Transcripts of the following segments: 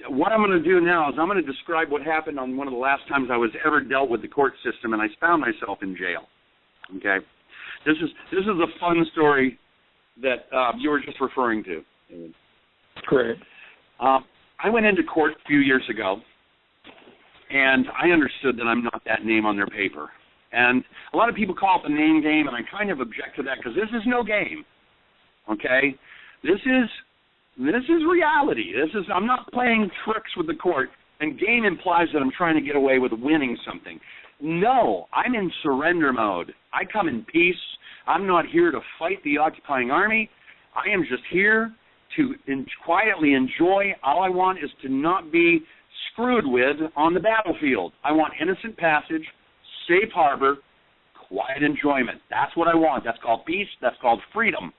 what I'm going to do now is I'm going to describe what happened on one of the last times I was ever dealt with the court system, and I found myself in jail. Okay, this is a fun story that you were just referring to. Great. I went into court a few years ago, and I understood that I'm not that name on their paper. And a lot of people call it the name game, and I kind of object to that because this is no game. Okay, this is reality. I'm not playing tricks with the court, and game implies that I'm trying to get away with winning something. No, I'm in surrender mode. I come in peace. I'm not here to fight the occupying army. I am just here to quietly enjoy. All I want is to not be screwed with on the battlefield. I want innocent passage, safe harbor, quiet enjoyment. That's what I want. That's called peace. That's called freedom.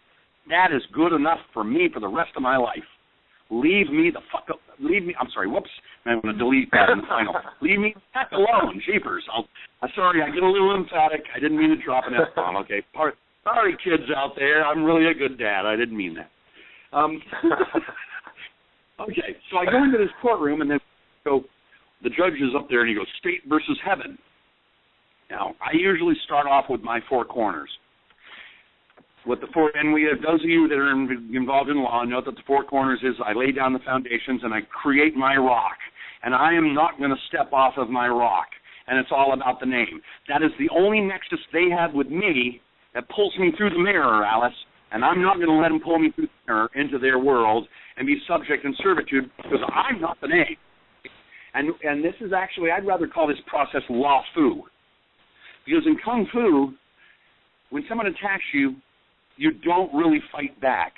That is good enough for me for the rest of my life. Leave me the fuck up. Leave me. I'm sorry. Whoops. I'm going to delete that in the final. Leave me the heck alone. Jeepers. I'm sorry. I get a little emphatic. I didn't mean to drop an F-bomb. Okay. Sorry, kids out there. I'm really a good dad. I didn't mean that. Okay. So I go into this courtroom, and then the judge is up there, and he goes, state versus Hebin. Now, I usually start off with my four corners. And we have those of you that are involved in law know that the four corners is I lay down the foundations and I create my rock, and I am not going to step off of my rock, and it's all about the name. That is the only nexus they have with me that pulls me through the mirror, Alice, and I'm not going to let them pull me through the mirror into their world and be subject in servitude because I'm not the name. And this is actually, I'd rather call this process law fu, because in Kung Fu, when someone attacks you, you don't really fight back.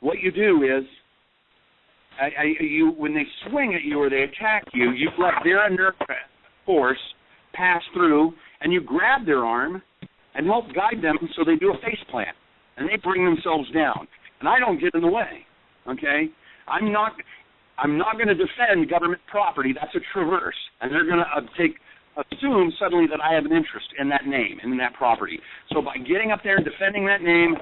What you do is, when they swing at you or they attack you, you let their inert force pass through, and you grab their arm and help guide them so they do a face plant, and they bring themselves down. And I don't get in the way, okay? I'm not going to defend government property. That's a traverse, and they're going to assume suddenly that I have an interest in that name and in that property. So by getting up there and defending that name,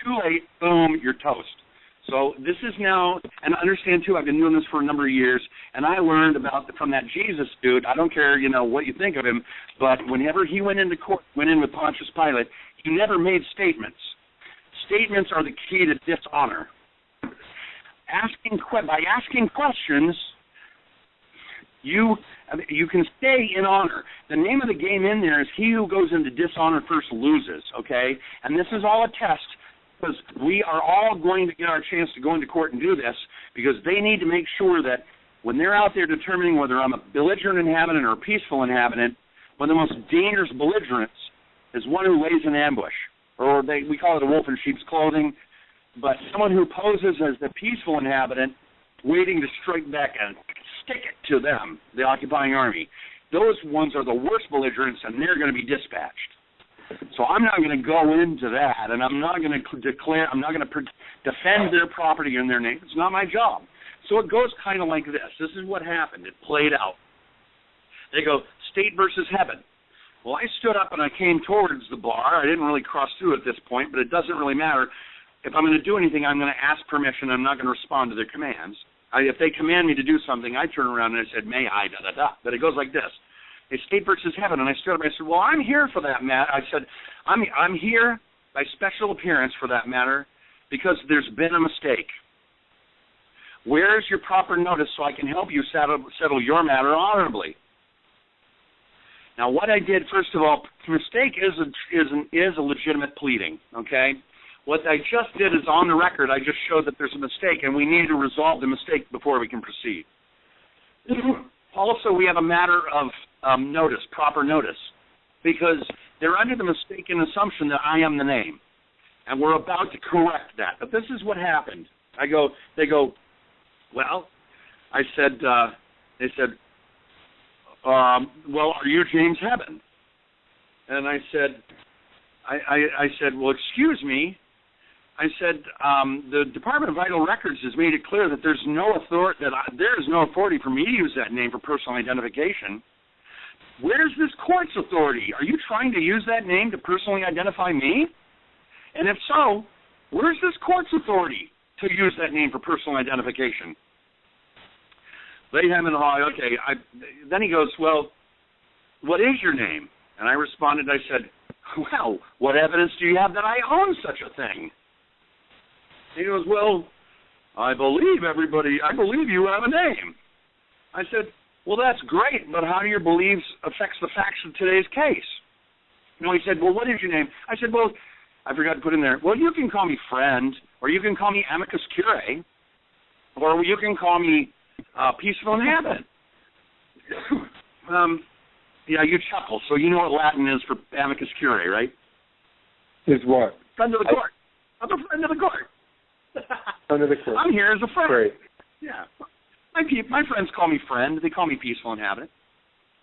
too late, boom, you're toast. So this is now, and understand too, I've been doing this for a number of years, and I learned from that Jesus dude. I don't care, what you think of him, but whenever he went into court, went in with Pontius Pilate, he never made statements. Statements are the key to dishonor. By asking questions, you can stay in honor. The name of the game in there is he who goes into dishonor first loses, okay? And this is all a test because we are all going to get our chance to go into court and do this because they need to make sure that when they're out there determining whether I'm a belligerent inhabitant or a peaceful inhabitant, one of the most dangerous belligerents is one who lays an ambush, or we call it a wolf in sheep's clothing, but someone who poses as the peaceful inhabitant waiting to strike back and stick it to them, the occupying army. Those ones are the worst belligerents, and they're going to be dispatched. So I'm not going to go into that, and I'm not going to defend their property and their name. It's not my job. So it goes kind of like this. This is what happened. It played out. They go, state versus Hebin. Well, I stood up and I came towards the bar. I didn't really cross through at this point, but it doesn't really matter. If I'm going to do anything, I'm going to ask permission. I'm not going to respond to their commands. If they command me to do something, I turn around and I said, may I, da-da-da. But it goes like this. It's state versus Hebin. And I stood up and I said, well, I'm here for that matter. I said, I'm here by special appearance for that matter because there's been a mistake. Where's your proper notice so I can help you settle your matter honorably? Now, what I did, first of all, mistake is a legitimate pleading, okay? What I just did is on the record, I just showed that there's a mistake, and we need to resolve the mistake before we can proceed. Also, we have a matter of notice, proper notice, because they're under the mistaken assumption that I am the name, and we're about to correct that. But this is what happened. They go, well, I said, they said, well, are you James Hebin? And I said, well, excuse me. I said, the Department of Vital Records has made it clear that there is no authority for me to use that name for personal identification. Where's this court's authority? Are you trying to use that name to personally identify me? And if so, where's this court's authority to use that name for personal identification? Laid him in the hall. Okay. Then he goes, well, what is your name? And I responded, I said, well, what evidence do you have that I own such a thing? He goes, well, I believe you have a name. I said, well, that's great, but how do your beliefs affect the facts of today's case? He said, well, what is your name? I said, well, I forgot to put in there, well, you can call me friend, or you can call me amicus curiae, or you can call me peaceful inhabitant. Yeah, you chuckle, so you know what Latin is for amicus curiae, right? Is what? Friend of the court. I'm a friend of the court. Friend of the court. I'm here as a friend. Great. Yeah. My friends call me friend. They call me peaceful inhabitant.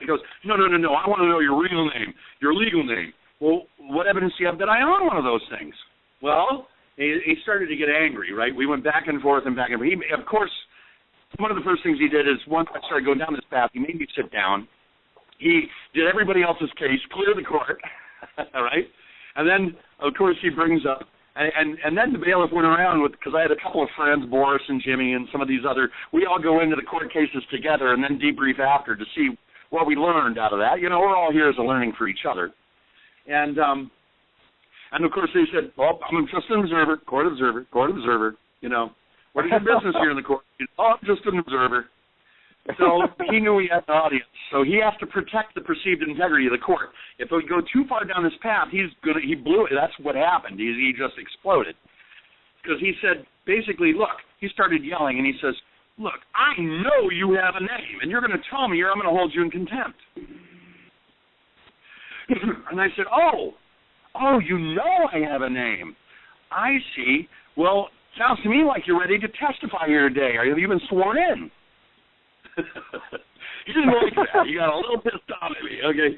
He goes, no. I want to know your real name, your legal name. Well, what evidence do you have that I own one of those things? Well, he started to get angry, right? We went back and forth and back and forth. Of course, one of the first things he did is once I started going down this path, he made me sit down. He did everybody else's case, clear the court, all right? And then, of course, he brings up, and then the bailiff went around with, because I had a couple of friends, Boris and Jimmy and some of these other, we all go into the court cases together and then debrief after to see what we learned out of that. You know, we're all here as a learning for each other. And of course, they said, well, I'm just an observer, court observer, you know. What is your business here in the court? Oh, I'm just an observer. So he knew he had an audience. So he has to protect the perceived integrity of the court. If we go too far down this path, he blew it. That's what happened. He just exploded. Because he said, basically, look, he started yelling, and he says, look, I know you have a name, and you're going to tell me, or I'm going to hold you in contempt. And I said, oh, you know I have a name. I see. Well, sounds to me like you're ready to testify here today. Have you been sworn in? He didn't like that. He got a little pissed off at me, okay?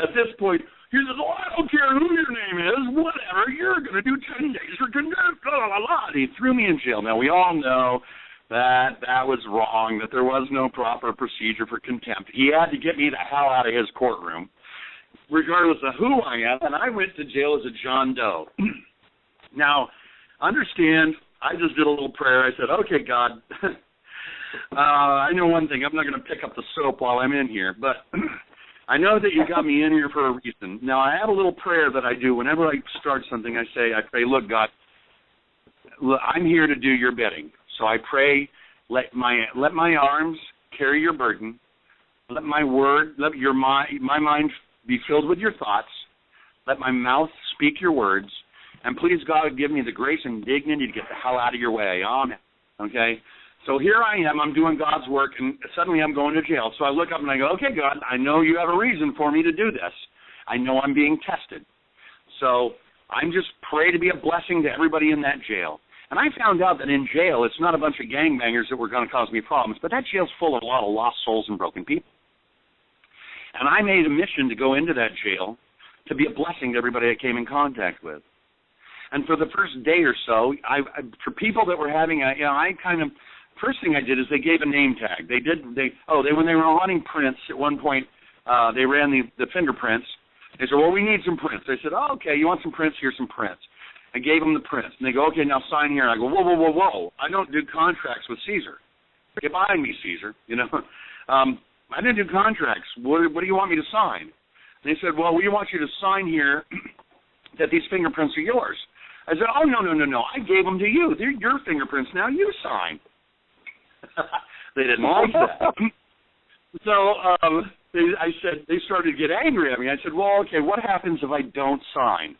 At this point, he says, oh, I don't care who your name is, whatever, you're going to do 10 days for contempt, blah, blah, blah. And he threw me in jail. Now, we all know that was wrong, that there was no proper procedure for contempt. He had to get me the hell out of his courtroom, regardless of who I am, and I went to jail as a John Doe. Now, understand, I just did a little prayer. I said, okay, God, I know one thing. I'm not going to pick up the soap while I'm in here, but I know that you got me in here for a reason. Now, I have a little prayer that I do. Whenever I start something, I pray, look, God, look, I'm here to do your bidding. So I pray, let my arms carry your burden. Let my mind be filled with your thoughts. Let my mouth speak your words. And please, God, give me the grace and dignity to get the hell out of your way. Amen. Okay? So here I am. I'm doing God's work, and suddenly I'm going to jail. So I look up and I go, okay, God, I know you have a reason for me to do this. I know I'm being tested. So I'm just pray to be a blessing to everybody in that jail. And I found out that in jail, it's not a bunch of gangbangers that were going to cause me problems, but that jail's full of a lot of lost souls and broken people. And I made a mission to go into that jail to be a blessing to everybody I came in contact with. And for the first day or so, for people that were having first thing I did is they gave a name tag. When they were running prints at one point, they ran the fingerprints. They said, well, we need some prints. They said, oh, okay, you want some prints? Here's some prints. I gave them the prints. And they go, okay, now sign here. And I go, whoa. I don't do contracts with Caesar. Get behind me, Caesar. You know, I didn't do contracts. What do you want me to sign? And they said, well, we want you to sign here that these fingerprints are yours. I said, oh, no. I gave them to you. They're your fingerprints now. You sign. They didn't like that. So they started to get angry at me. I said, well, okay, what happens if I don't sign?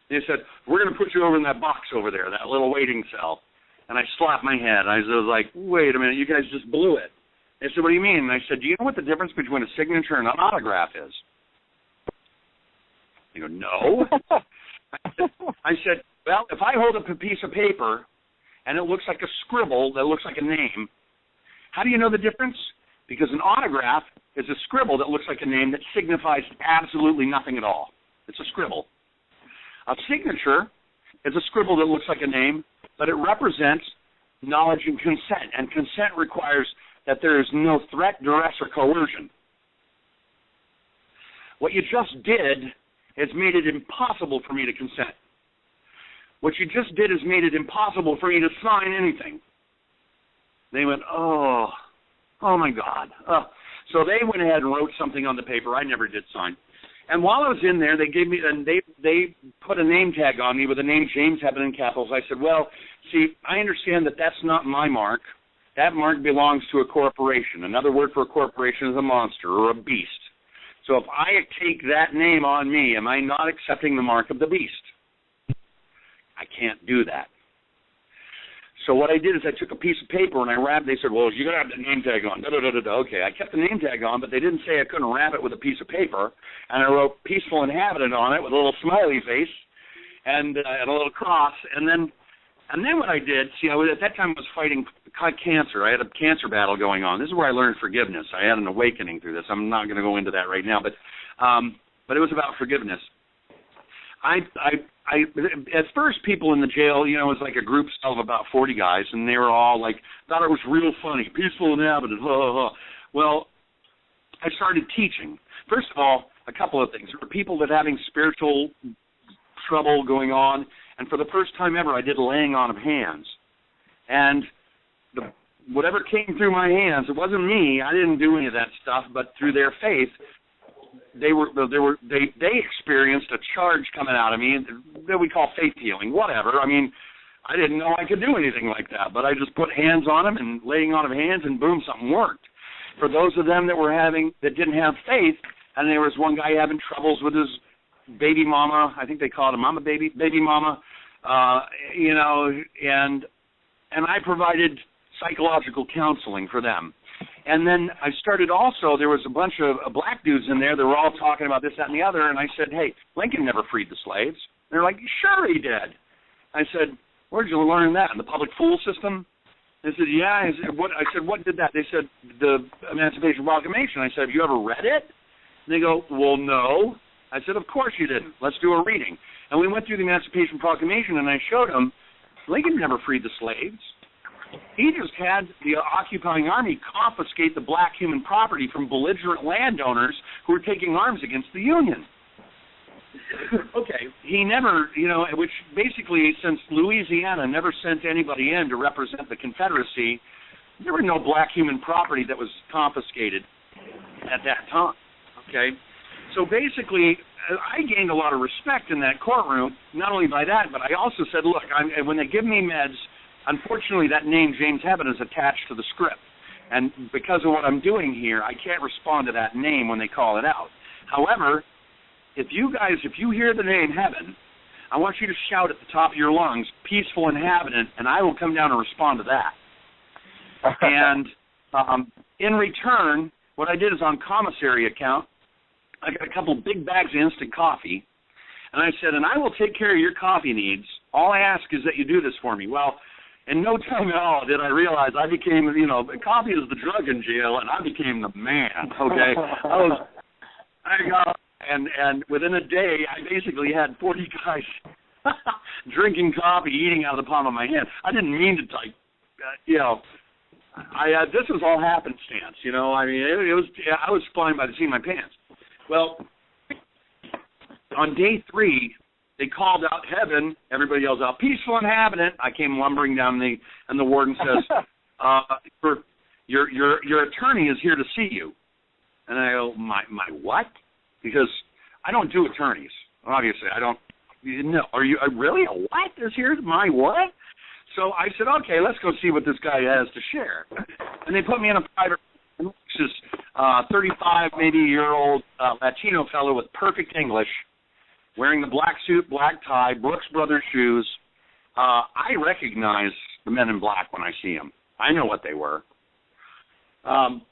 They said, we're going to put you over in that box over there, that little waiting cell. And I slapped my head. I was like, wait a minute, you guys just blew it. They said, what do you mean? And I said, do you know what the difference between a signature and an autograph is? They go, no. I said, well, if I hold up a piece of paper and it looks like a scribble that looks like a name, how do you know the difference? Because an autograph is a scribble that looks like a name that signifies absolutely nothing at all. It's a scribble. A signature is a scribble that looks like a name, but it represents knowledge and consent, and consent requires that there is no threat, duress, or coercion. What you just did is made it impossible for me to consent. What you just did is made it impossible for me to sign anything. They went, oh. Oh, my God. So they went ahead and wrote something on the paper I never did sign. And while I was in there, they gave me, and they put a name tag on me with the name James Hebin in capitals. I said, well, see, I understand that that's not my mark. That mark belongs to a corporation. Another word for a corporation is a monster or a beast. So if I take that name on me, am I not accepting the mark of the beast? I can't do that. So what I did is I took a piece of paper and I wrapped. They said, well, you're going to have the name tag on. Okay, I kept the name tag on, but they didn't say I couldn't wrap it with a piece of paper. And I wrote Peaceful Inhabitant on it with a little smiley face and a little cross. And then what I did, see, at that time I was fighting cancer. I had a cancer battle going on. This is where I learned forgiveness. I had an awakening through this. I'm not going to go into that right now, but it was about forgiveness. At first, people in the jail, it was like a group cell of about 40 guys, and they were all like, thought it was real funny, Peaceful Inhabitant, ha, ha, ha. Well, I started teaching. First of all, a couple of things. There were people that having spiritual trouble going on, and for the first time ever, I did laying on of hands. And whatever came through my hands, it wasn't me. I didn't do any of that stuff, but through their faith, they experienced a charge coming out of me that we call faith healing, whatever. I mean, I didn't know I could do anything like that, but I just put hands on them and laying on of hands, and boom, something worked. For those of them that didn't have faith, and there was one guy having troubles with his baby mama, I think they called him baby mama, and I provided psychological counseling for them. And then I started also, there was a bunch of black dudes in there that were all talking about this, that, and the other, and I said, hey, Lincoln never freed the slaves. They're like, sure he did. I said, where did you learn that? In the public fool system? They said, yeah. I said, what did that? They said, the Emancipation Proclamation. I said, have you ever read it? And they go, well, no. I said, of course you didn't. Let's do a reading. And we went through the Emancipation Proclamation, and I showed them, Lincoln never freed the slaves. He just had the occupying army confiscate the black human property from belligerent landowners who were taking arms against the Union. Okay, he never, which basically, since Louisiana never sent anybody in to represent the Confederacy, there were no black human property that was confiscated at that time, okay? So basically, I gained a lot of respect in that courtroom, not only by that, but I also said, look, when they give me meds, unfortunately, that name, James Hebin, is attached to the script. And because of what I'm doing here, I can't respond to that name when they call it out. However, if you hear the name Hebin, I want you to shout at the top of your lungs, Peaceful Inhabitant, and I will come down and respond to that. And in return, what I did is on commissary account, I got a couple big bags of instant coffee, and I said, and I will take care of your coffee needs. All I ask is that you do this for me. Well, in no time at all did I realize I became, coffee is the drug in jail, and I became the man, okay? And within a day, I basically had 40 guys drinking coffee, eating out of the palm of my hand. I didn't mean to type, this was all happenstance, I mean, I was flying by the seat of my pants. Well, on day 3, they called out Hebin. Everybody yells out, Peaceful Inhabitant. I came lumbering down and the warden says, your attorney is here to see you. And I go, my what? Because I don't do attorneys. Obviously, I don't. No, are you really? A what is here? My what? So I said, okay, let's go see what this guy has to share. And they put me in a private room, which is 35, maybe year-old Latino fellow with perfect English, wearing the black suit, black tie, Brooks Brothers shoes. I recognize the men in black when I see them. I know what they were. And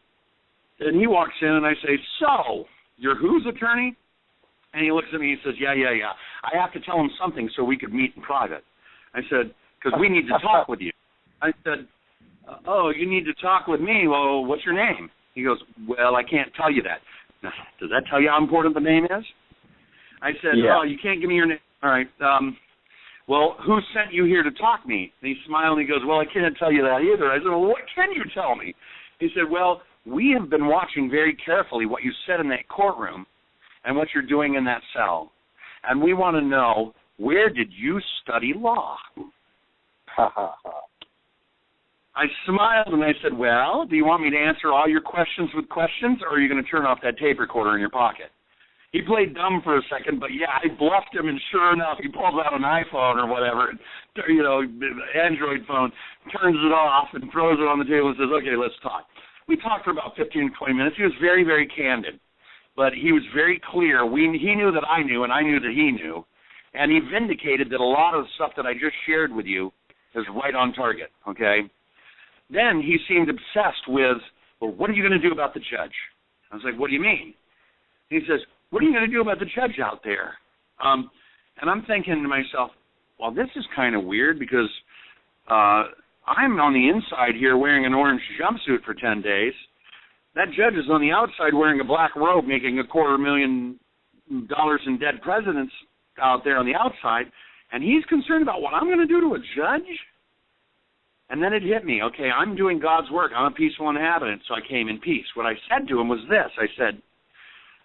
he walks in, and I say, so, you're whose attorney? And he looks at me and says, yeah. I have to tell him something so we could meet in private. I said, because we need to talk with you. I said, oh, you need to talk with me. Well, what's your name? He goes, well, I can't tell you that. Does that tell you how important the name is? I said, yeah. Oh, you can't give me your name. All right. Well, who sent you here to talk to me? And he smiled and he goes, well, I can't tell you that either. I said, well, what can you tell me? He said, well, we have been watching very carefully what you said in that courtroom and what you're doing in that cell. And we want to know, where did you study law? I smiled and I said, well, do you want me to answer all your questions with questions, or are you going to turn off that tape recorder in your pocket? He played dumb for a second, but yeah, I bluffed him, and sure enough, he pulls out an iPhone or whatever, Android phone, turns it off and throws it on the table and says, okay, let's talk. We talked for about 15 to 20 minutes. He was very, very candid, but he was very clear. He knew that I knew, and I knew that he knew, and he vindicated that a lot of the stuff that I just shared with you is right on target, okay? Then he seemed obsessed with, well, what are you going to do about the judge? I was like, what do you mean? He says, what are you going to do about the judge out there? And I'm thinking to myself, well, this is kind of weird because I'm on the inside here wearing an orange jumpsuit for 10 days. That judge is on the outside wearing a black robe making $250,000 in dead presidents out there on the outside, and he's concerned about what I'm going to do to a judge? And then it hit me, okay, I'm doing God's work. I'm a peaceful inhabitant, so I came in peace. What I said to him was this.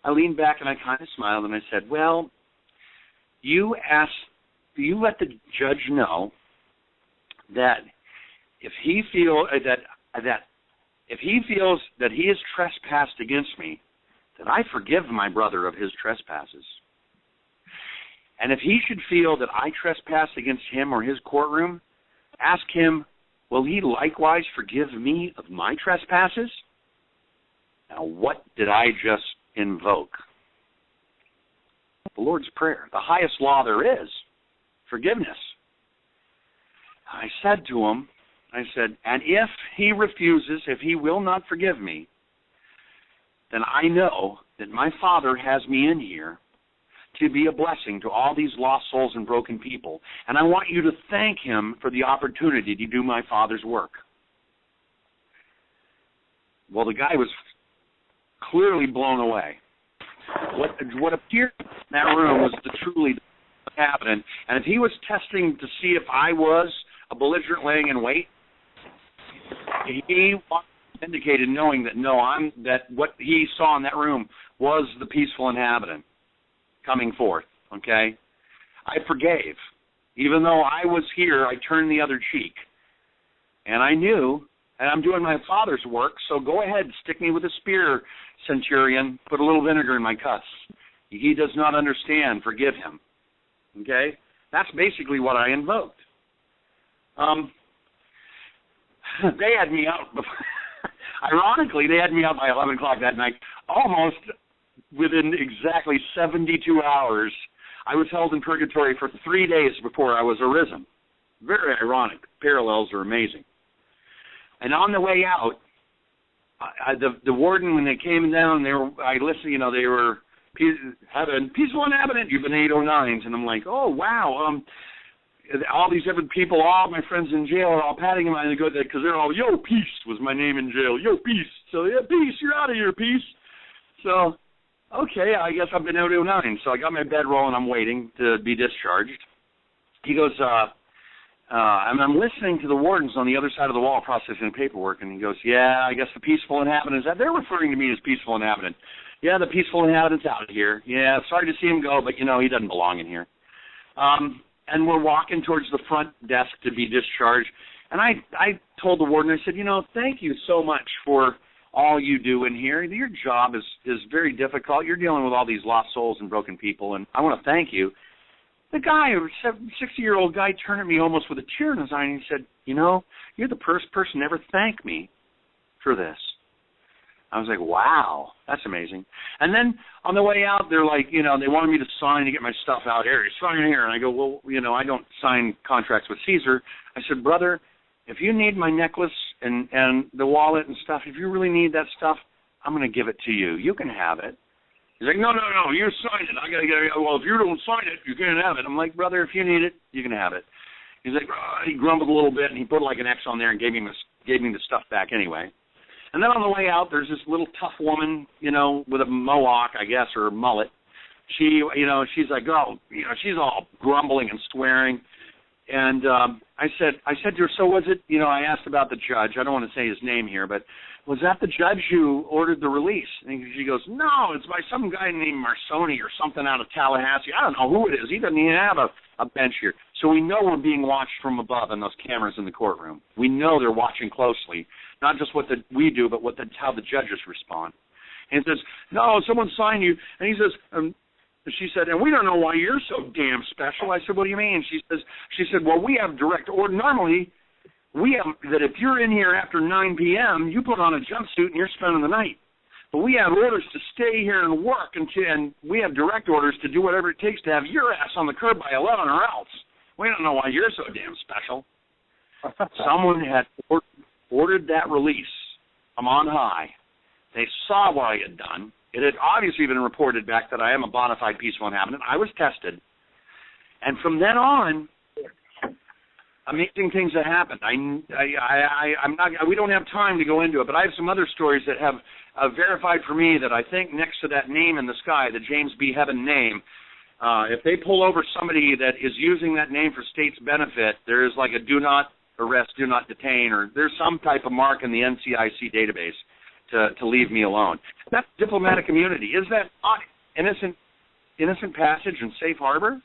I leaned back and I kind of smiled and I said, well, you let the judge know that if he feels that he has trespassed against me, that I forgive my brother of his trespasses. And if he should feel that I trespass against him or his courtroom, ask him, will he likewise forgive me of my trespasses? Now, what did I just invoke? The Lord's Prayer, the highest law there is, forgiveness. I said to him, and if he refuses, if he will not forgive me, then I know that my Father has me in here to be a blessing to all these lost souls and broken people. And I want you to thank him for the opportunity to do my Father's work. Well, the guy was clearly blown away. What appeared in that room was the truly inhabitant. And if he was testing to see if I was a belligerent laying in wait, he indicated knowing that, that what he saw in that room was the peaceful inhabitant coming forth, okay? I forgave. Even though I was here, I turned the other cheek. And I knew, and I'm doing my Father's work, so go ahead, stick me with a spear, centurion, put a little vinegar in my cuts. He does not understand, forgive him. Okay? That's basically what I invoked. They had me out, ironically, they had me out by 11 o'clock that night, almost within exactly 72 hours. I was held in purgatory for 3 days before I was arisen. Very ironic. Parallels are amazing. And on the way out, the warden, when they came down, I listened, they were peaceful inhabitant, you've been 809s. And I'm like, oh, wow. All these different people, all my friends in jail are all patting him on the good, because they're all, yo, peace was my name in jail. Yo, peace. So, yeah, peace, you're out of here, peace. So, okay, I guess I've been 809. So I got my bedroll and I'm waiting to be discharged. He goes, and I'm listening to the wardens on the other side of the wall processing paperwork, and he goes, yeah, I guess the peaceful inhabitant, they're referring to me as peaceful inhabitant. Yeah, the peaceful inhabitant's out of here. Yeah, sorry to see him go, but, he doesn't belong in here. And we're walking towards the front desk to be discharged, and I told the warden, I said, thank you so much for all you do in here. Your job is very difficult. You're dealing with all these lost souls and broken people, and I want to thank you. The guy, a 60-year-old guy, turned at me almost with a tear in his eye, and he said, you're the first person to ever thank me for this. I was like, wow, that's amazing. And then on the way out, they're like, they wanted me to sign to get my stuff out here. Sign here. And I go, well, I don't sign contracts with Caesar. I said, brother, if you need my necklace and the wallet and stuff, if you really need that stuff, I'm going to give it to you. You can have it. He's like, no, you sign it. I got to get it. Well, if you don't sign it, you can't have it. I'm like, brother, if you need it, you can have it. He's like, he grumbled a little bit, and he put like an X on there and gave me the stuff back anyway. And then on the way out, there's this little tough woman, with a mohawk, I guess, or a mullet. She, she's like, she's all grumbling and swearing. And I said to her, so was it, I asked about the judge. I don't want to say his name here, but was that the judge who ordered the release? And she goes, no, it's by some guy named Marsoni or something out of Tallahassee. I don't know who it is. He doesn't even have a a bench here. So we know we're being watched from above in those cameras in the courtroom. We know they're watching closely, not just what we do, but how the judges respond. And he says, no, someone signed you. And he says, she said, and we don't know why you're so damn special. I said, what do you mean? She said, well, we have direct order. Normally, we have that if you're in here after 9 p.m., you put on a jumpsuit and you're spending the night. But we have orders to stay here and work, and we have direct orders to do whatever it takes to have your ass on the curb by 11 or else. We don't know why you're so damn special. Someone had ordered that release from on high. They saw what I had done. It had obviously been reported back that I am a bona fide peaceful inhabitant. I was tested. And from then on, amazing things have happened. I'm not. We don't have time to go into it, but I have some other stories that have verified for me that I think next to that name in the sky, the James B. Hebin name, if they pull over somebody that is using that name for state's benefit, there is like a do not arrest, do not detain, or there's some type of mark in the NCIC database to leave me alone. That's diplomatic immunity. Is that not innocent passage and safe harbor?